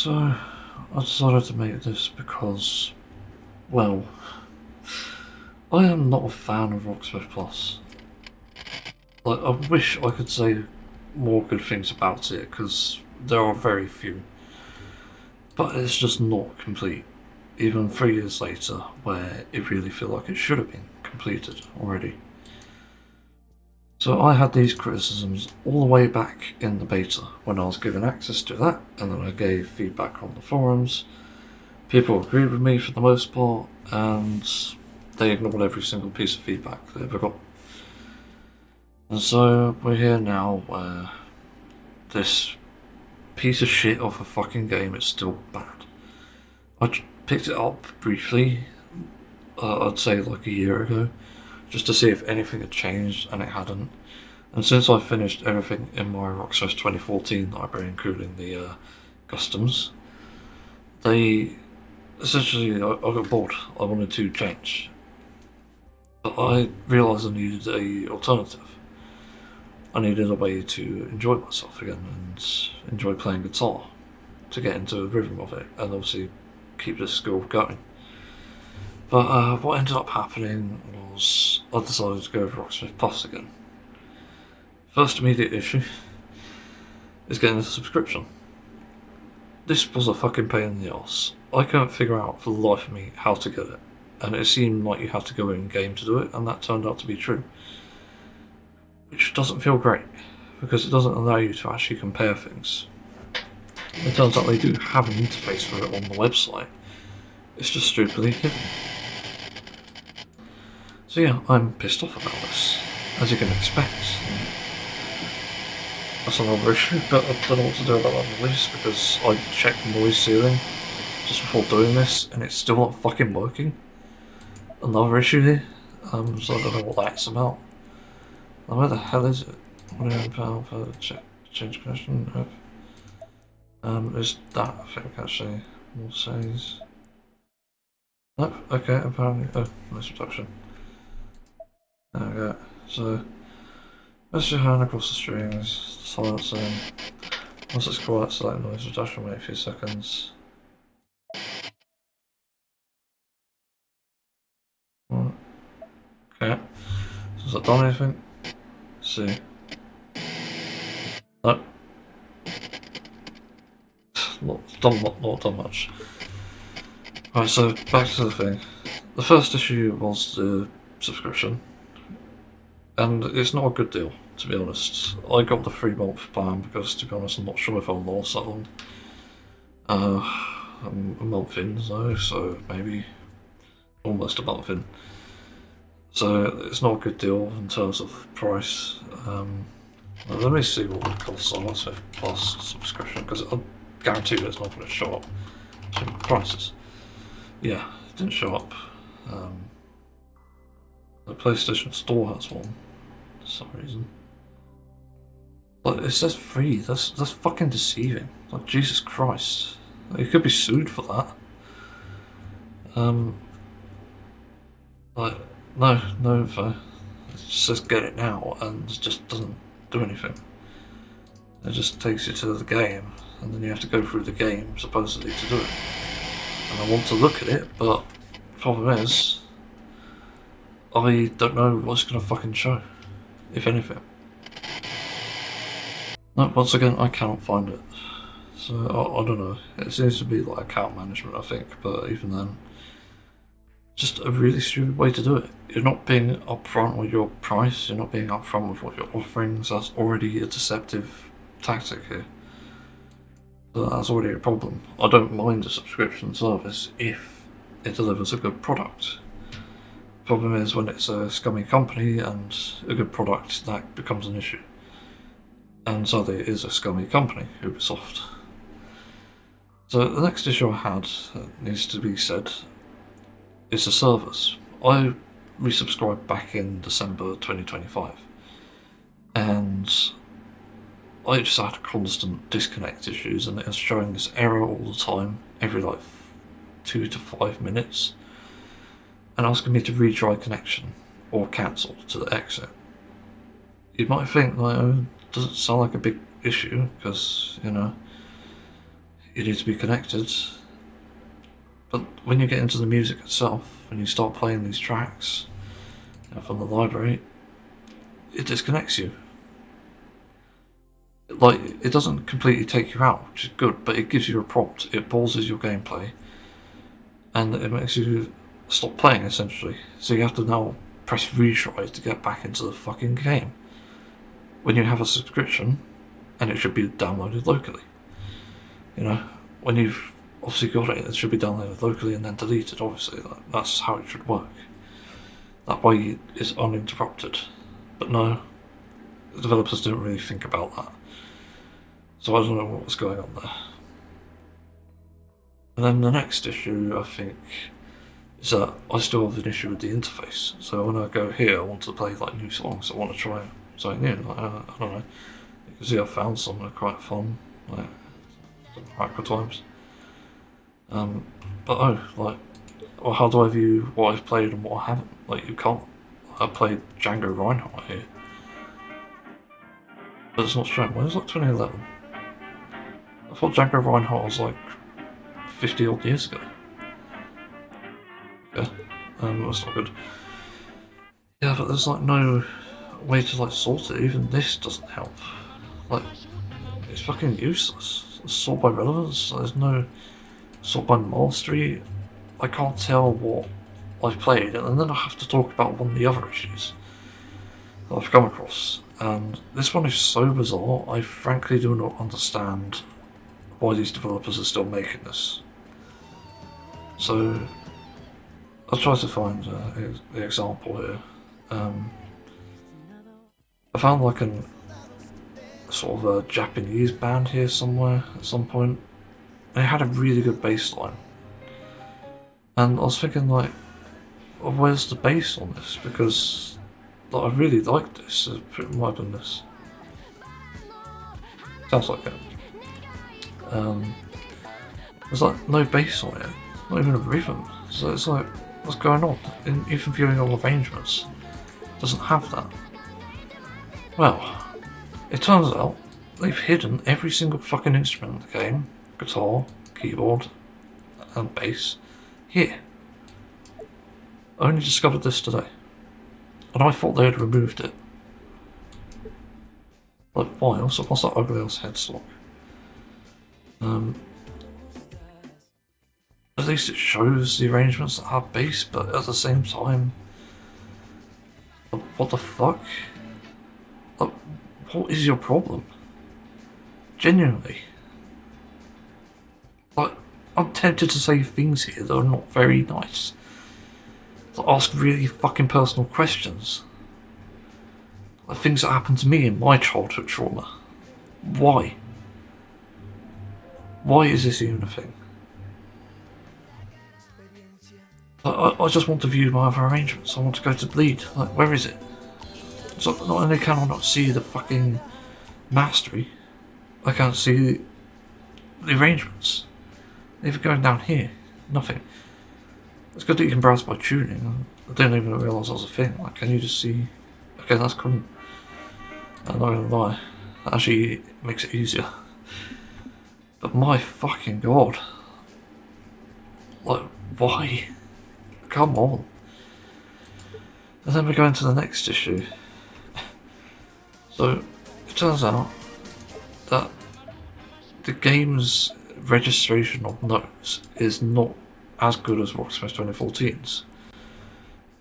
So, I decided to make this because, well, I am not a fan of Rocksmith Plus. Like, I wish I could say more good things about it, because there are very few. But it's just not complete, even 3 years later, where it really feels like it should have been completed already. So I had these criticisms all the way back in the beta, when I was given access to that, and then I gave feedback on the forums. People agreed with me for the most part, and they ignored every single piece of feedback they ever got. And so we're here now where this piece of shit of a fucking game is still bad. I picked it up briefly, I'd say like a year ago, just to see if anything had changed, and it hadn't. And since I finished everything in my Rocksmith 2014 library, including the customs, they essentially, I got bored. I wanted to change. But I realised I needed a alternative. I needed a way to enjoy myself again and enjoy playing guitar, to get into the rhythm of it, and obviously keep this skill going. But what ended up happening was I decided to go over Rocksmith Plus again. First immediate issue is getting the subscription. This was a fucking pain in the arse. I couldn't figure out for the life of me how to get it, and it seemed like you had to go in game to do it, and that turned out to be true. Which doesn't feel great, because it doesn't allow you to actually compare things. It turns out they do have an interface for it on the website. It's just stupidly hidden. So yeah, I'm pissed off about this, as you can expect. That's another issue, but I don't know what to do about that release, because I checked noise ceiling just before doing this, and it's still not fucking working. Another issue here, so I don't know what that's about. Now where the hell is it? £1 for change connection? Is that I think actually more says. Nope, okay, apparently nice reduction. There we go. So press your hand across the strings, silencing. Once it's quiet, select noise reduction, wait a few seconds. Okay. So has that done anything? Let's see. Nope. Not done much. Right, so back to the thing. The first issue was the subscription, and it's not a good deal, to be honest. I got the 3-month plan because, to be honest, I'm not sure if I'll last that long. I'm a month in though, so maybe almost a month in. So it's not a good deal in terms of price. Let me see what it costs on Rocksmith Plus subscription, because I guarantee you it's not going to show up. So prices. Yeah, it didn't show up. The PlayStation Store has one for some reason. But it says free. That's fucking deceiving. Like, Jesus Christ. You could be sued for that. Like, no info. It just says get it now, and it just doesn't do anything. It just takes you to the game, and then you have to go through the game, supposedly, to do it. And I want to look at it, but the problem is, I don't know what's going to fucking show, if anything. No, once again, I cannot find it. So, I don't know. It seems to be like account management, I think, but even then, just a really stupid way to do it. You're not being upfront with your price, you're not being upfront with what you're offering, so that's already a deceptive tactic here. So that's already a problem. I don't mind a subscription service if it delivers a good product. The problem is when it's a scummy company and a good product, that becomes an issue. And sadly it is a scummy company, Ubisoft. So the next issue I had, that needs to be said, is the servers. I resubscribed back in December 2025, and I just had constant disconnect issues, and it was showing this error all the time, every like 2 to 5 minutes, and asking me to retry connection or cancel to the exit. You might think, like, oh, doesn't sound like a big issue, because, you know, you need to be connected. But when you get into the music itself, when you start playing these tracks from the library, it disconnects you. Like, it doesn't completely take you out, which is good, but it gives you a prompt. It pauses your gameplay, and it makes you stop playing, essentially. So you have to now press retry to get back into the fucking game. When you have a subscription, and it should be downloaded locally. You know, when you've obviously got it, it should be downloaded locally and then deleted, obviously. That's how it should work. That way it's uninterrupted. But no, the developers didn't really think about that. So I don't know what was going on there. And then the next issue, I think, is that I still have an issue with the interface. So when I go here, I want to play like new songs. I want to try something new. Like, I don't know. You can see I found some that are quite fun, like micro times. But well, how do I view what I've played and what I haven't? Like, you can't. I played Django Reinhardt here, but it's not showing. When was it, 2011? I thought Django Reinhardt was like 50 odd years ago. Yeah, that's not good. Yeah, but there's like no way to like sort it. Even this doesn't help. Like, it's fucking useless. It's sort by relevance. There's no sort by mastery. I can't tell what I've played, and then I have to talk about one of the other issues that I've come across. And this one is so bizarre, I frankly do not understand why these developers are still making this. So I'll try to find the example here. I found like a sort of a Japanese band here somewhere at some point. They had a really good bass line. And I was thinking, like, well, where's the bass on this? Because like, I really like this. It might have been this. Sounds like it. There's like no bass on it, not even a rhythm. So it's like, what's going on? And even viewing all arrangements doesn't have that. Well, it turns out they've hidden every single fucking instrument in the game, guitar, keyboard, and bass, here. I only discovered this today, and I thought they had removed it. Like, why? Also, what's that ugly ass headstock? At least it shows the arrangements that have bass, but at the same time, what the fuck? Like, what is your problem? Genuinely. Like, I'm tempted to say things here that are not very nice. To ask really fucking personal questions. Like things that happened to me in my childhood trauma. Why? Why is this even a thing? I just want to view my other arrangements. I want to go to Bleed. Like, where is it? So not only can I not see the fucking mastery, I can't see the arrangements. Even going down here, nothing. It's good that you can browse by tuning. I didn't even realise that was a thing. Like, can you just see? Okay, that's cool. I'm not gonna lie, that actually makes it easier. But my fucking god. Like, why? Come on. And then we go into the next issue. So, it turns out that the game's registration of notes is not as good as Rocksmith 2014's.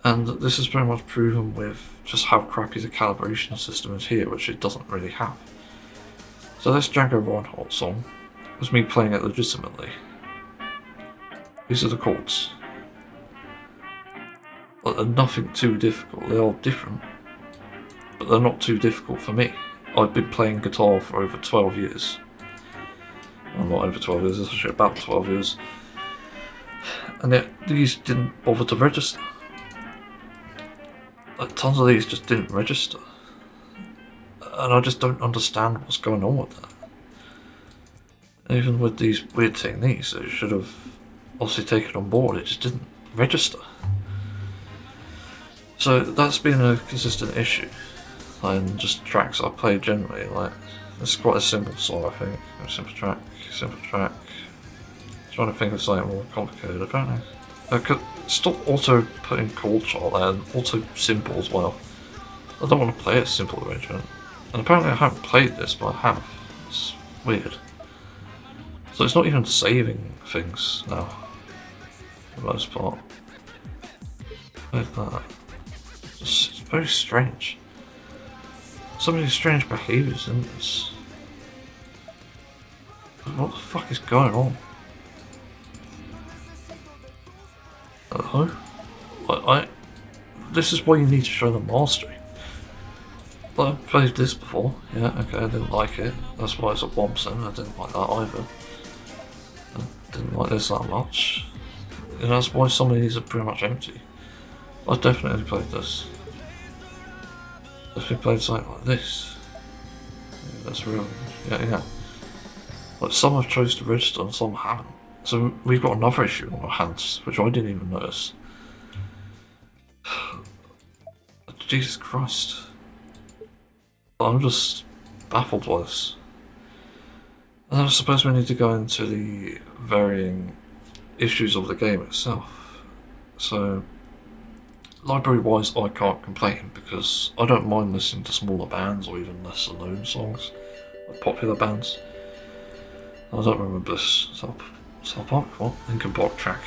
And this is pretty much proven with just how crappy the calibration system is here, which it doesn't really have. So this Django Reinhardt song was me playing it legitimately. These are the chords. But they're nothing too difficult. They are different, but they're not too difficult for me. I've been playing guitar for over 12 years. Well, not over 12 years, it's actually about 12 years. And yet, these didn't bother to register. Like, tons of these just didn't register. And I just don't understand what's going on with that. Even with these weird techniques, it should have obviously taken on board, it just didn't register. So that's been a consistent issue. And just tracks I played generally, like, it's quite a simple song, I think. A simple track, Trying to think of something more complicated, apparently. Stop auto putting chord chart there, and auto simple as well. I don't want to play a simple arrangement. And apparently I haven't played this, but I have. It's weird. So it's not even saving things now, for the most part. Like that. It's very strange. So many strange behaviours in this. What the fuck is going on? Hello? This is why you need to show the mastery. Well, I've played this before. Yeah, okay, I didn't like it. That's why it's at 1%. I didn't like that either. I didn't like this that much. And that's why some of these are pretty much empty. I definitely played this. If we played something like this, yeah, that's real. Yeah. Like some have chose to register and some haven't. So we've got another issue on our hands, which I didn't even notice. Jesus Christ. I'm just baffled by this. And I suppose we need to go into the varying issues of the game itself. So, library-wise, I can't complain because I don't mind listening to smaller bands or even lesser known songs, like popular bands. I don't remember this. South Park? What? Linkin Park track.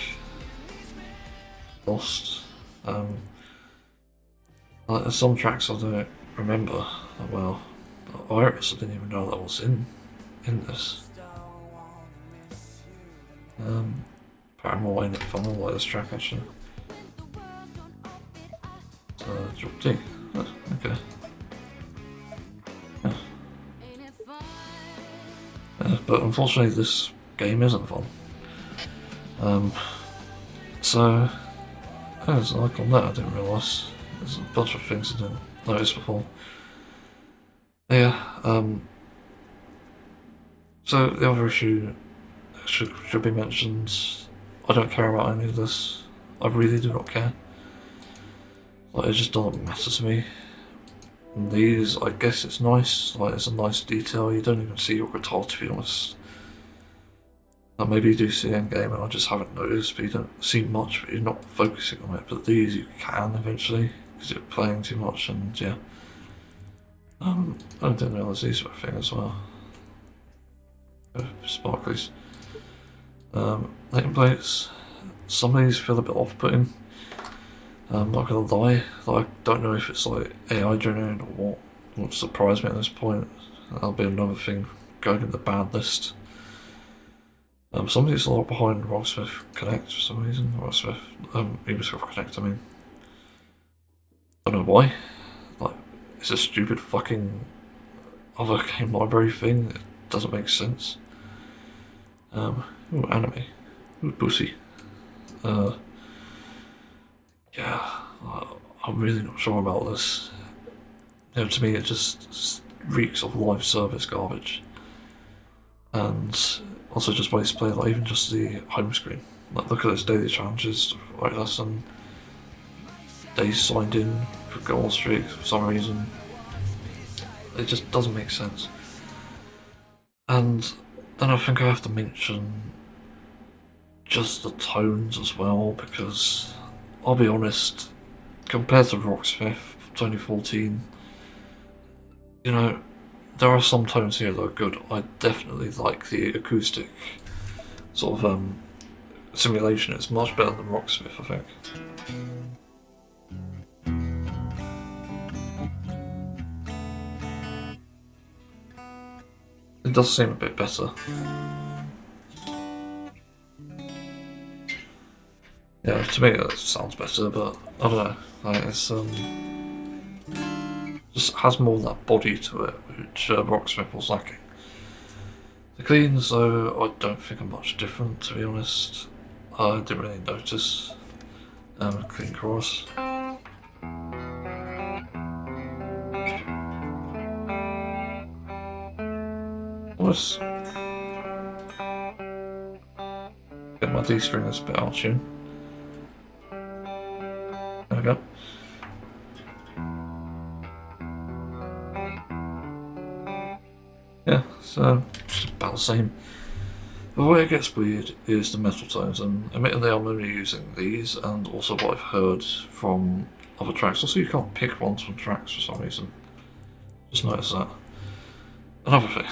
Lost. Like, there's some tracks I don't remember that well. Iris, I didn't even know that was in this. Paramore Ain't It Fun, I like this track actually. Drop D. Oh, okay. Yeah, but unfortunately this game isn't fun. So there's an icon there I didn't realise. There's a bunch of things I didn't notice before. Yeah, so the other issue should be mentioned. I don't care about any of this. I really do not care. Like, it just doesn't matter to me. And these, I guess it's nice. Like, it's a nice detail. You don't even see your guitar, to be honest. Like, maybe you do see in game and I just haven't noticed, but you don't see much, but you're not focusing on it. But these you can eventually, because you're playing too much, and yeah. I didn't realise these were a thing as well. Sparklies. Lighting plates. Some of these feel a bit off-putting. I'm not gonna lie, like, I don't know if it's like AI generated or what. It won't surprise me at this point. That'll be another thing going in the bad list. Some of these are like behind Rocksmith Connect for some reason. Rocksmith, Ubisoft Connect, I mean. I don't know why. Like, it's a stupid fucking other game library thing. It doesn't make sense. Ooh, anime. Ooh, pussy. Yeah, I'm really not sure about this. You know, to me it just reeks of live service garbage. And also just waste play, like even just the home screen. Like, look at those daily challenges, like less than days signed in for goal streak for some reason. It just doesn't make sense. And then I think I have to mention just the tones as well, because I'll be honest, compared to Rocksmith 2014, you know, there are some tones here that are good. I definitely like the acoustic sort of simulation. It's much better than Rocksmith, I think. It does seem a bit better. Yeah, to me that sounds better, but I don't know. Like, it's just has more of that body to it, which Rocksmith was lacking. The cleans, though, I don't think are much different, to be honest. I didn't really notice clean chorus. Let's get my D string that's a bit out of tune. There we go. Yeah, so just about the same. The way it gets weird is the metal tones, and admittedly I'm only using these and also what I've heard from other tracks. Also, you can't pick ones from tracks for some reason. Just notice that. Another thing,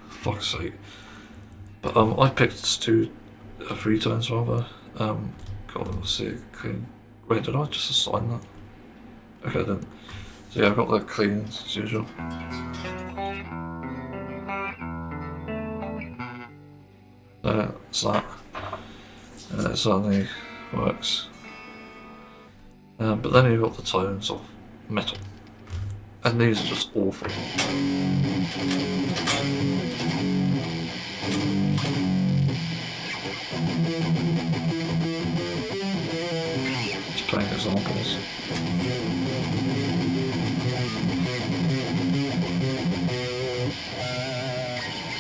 fuck's sake. But I picked three tones rather. God, let's see, clean. Wait, did I just assign that? Okay then. So yeah, I've got the clean as usual. It's that. It certainly works. But then you've got the tones of metal. And these are just awful. Just playing examples.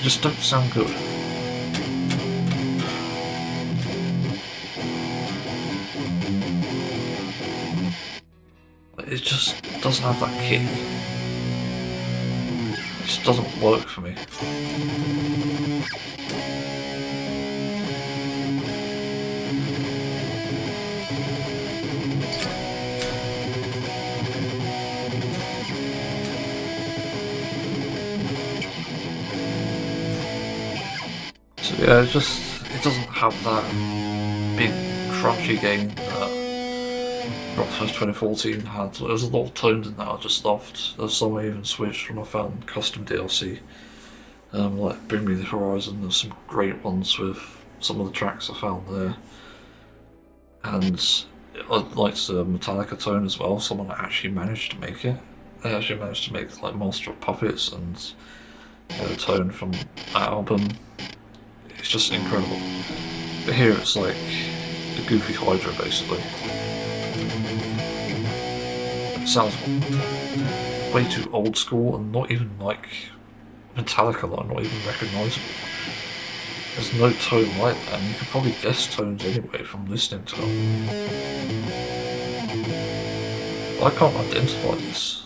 Just don't sound good. It just doesn't have that kick. It just doesn't work for me. So yeah, it doesn't have that big crunchy gain that Rocksmith 2014 had. There was a lot of tones in that I just loved. There's some I even switched when I found custom DLC. Like Bring Me the Horizon, there's some great ones with some of the tracks I found there. And I liked the Metallica tone as well, someone that actually managed to make it. They actually managed to make like Master of Puppets and the tone from that album. It's just incredible. But here it's like a goofy Hydra basically. It sounds way too old school and not even like Metallica, like not even recognisable. There's no tone like that, and you could probably guess tones anyway from listening to them. I can't identify this.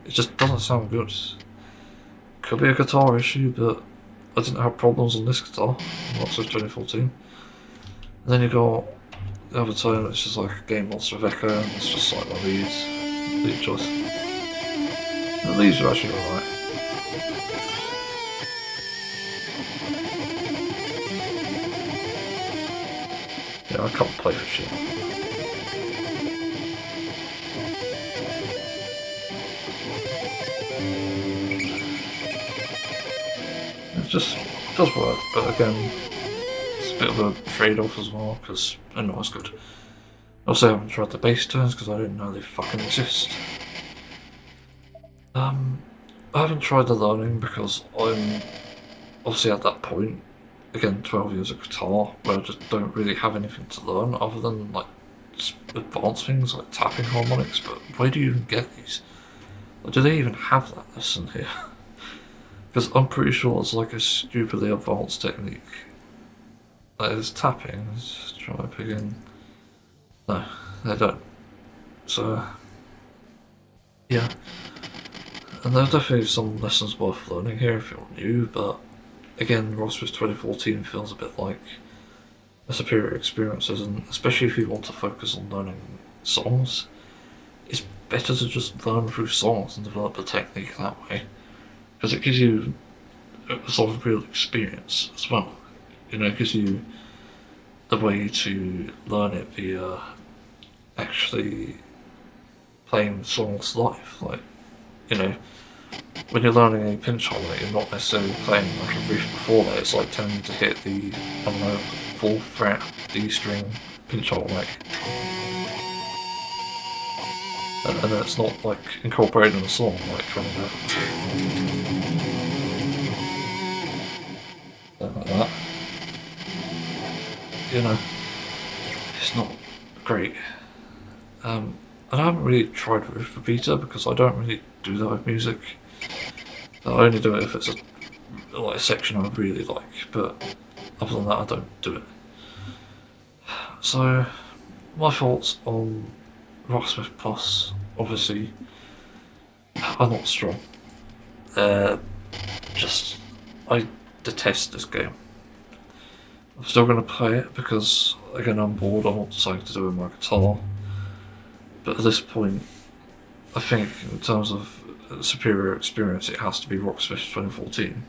It just doesn't sound good. Could be a guitar issue, but I didn't have problems on this guitar, Rocksmith 2014. And then you got the other tone, which is like a Game Monster of Echo, and it's just like my lead choice. The leads are actually alright. Yeah, I can't play for shit. It just does work, but again, it's a bit of a trade-off as well, because I know it's good. Also, I haven't tried the bass tones because I didn't know they fucking exist. I haven't tried the learning because I'm obviously at that point, again, 12 years of guitar, where I just don't really have anything to learn other than like advanced things like tapping harmonics, but where do you even get these? Or do they even have that lesson here? Because I'm pretty sure it's like a stupidly advanced technique. That is tapping. Let's try to begin. No, they don't. So, yeah. And there are definitely some lessons worth learning here if you're new, but again, Rocksmith 2014 feels a bit like a superior experience, and especially if you want to focus on learning songs, it's better to just learn through songs and develop a technique that way, because it gives you a sort of real experience as well. You know, it gives you the way to learn it via actually playing songs live. Like, you know, when you're learning a pinch harmonic, you're not necessarily playing like a riff before that. It's like telling you to hit the, I don't know, 4th fret D string pinch harmonic. And then it's not like incorporated in the song, like trying to something like that. You know, it's not great. And I haven't really tried riff repeater because I don't really do that with music. I only do it if it's a section I really like, but other than that I don't do it. So, my thoughts on Rocksmith Plus, obviously, are not strong. I detest this game. I'm still going to play it because, again, I'm bored. I want something to do with my guitar. But at this point, I think in terms of superior experience, it has to be Rocksmith 2014.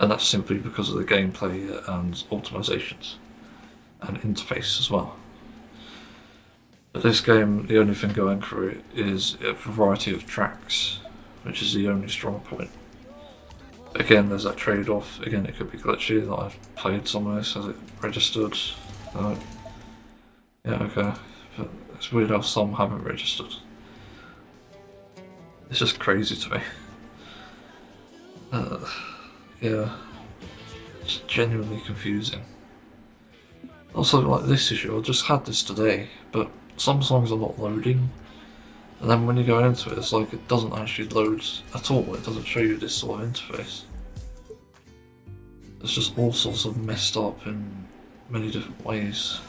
And that's simply because of the gameplay and optimizations and interface as well. But this game, the only thing going for it is a variety of tracks, which is the only strong point. Again, there's that trade-off. Again, it could be glitchy that I've played some of this as it registered. Yeah, okay. But it's weird how some haven't registered. It's just crazy to me. Yeah. It's genuinely confusing. Also, like this issue, I just had this today, but some songs are not loading. And then when you go into it, it's like it doesn't actually load at all. It doesn't show you this sort of interface. It's just all sorts of messed up in many different ways.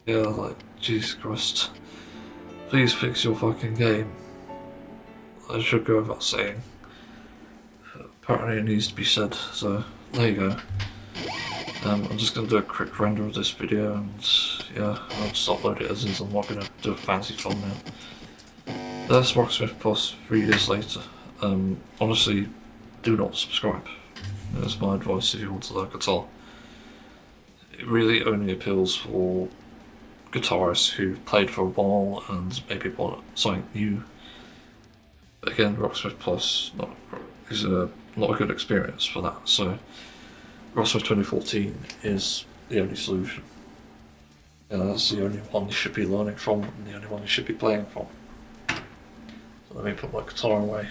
Yeah, like, Jesus Christ. Please fix your fucking game. I should go without saying. Apparently it needs to be said, so there you go. I'm just going to do a quick render of this video and yeah, I'll just upload it as is. I'm not going to do a fancy thumbnail. That's Rocksmith Plus 3 years later. Honestly, do not subscribe. That's my advice if you want to learn guitar. It really only appeals for guitarists who've played for a while and maybe want something new. But again, Rocksmith Plus is not a good experience for that, so Rocksmith 2014 is the only solution. That's the only one you should be learning from and the only one you should be playing from. So let me put my guitar away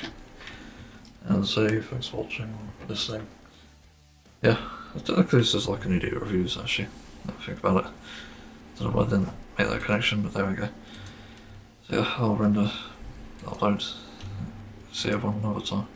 and say thanks for watching or listening. Yeah, I don't think this is like an idiot reviews actually, now I think about it. I don't know why I didn't make that connection, but there we go. So yeah, I'll render, upload, see everyone another time.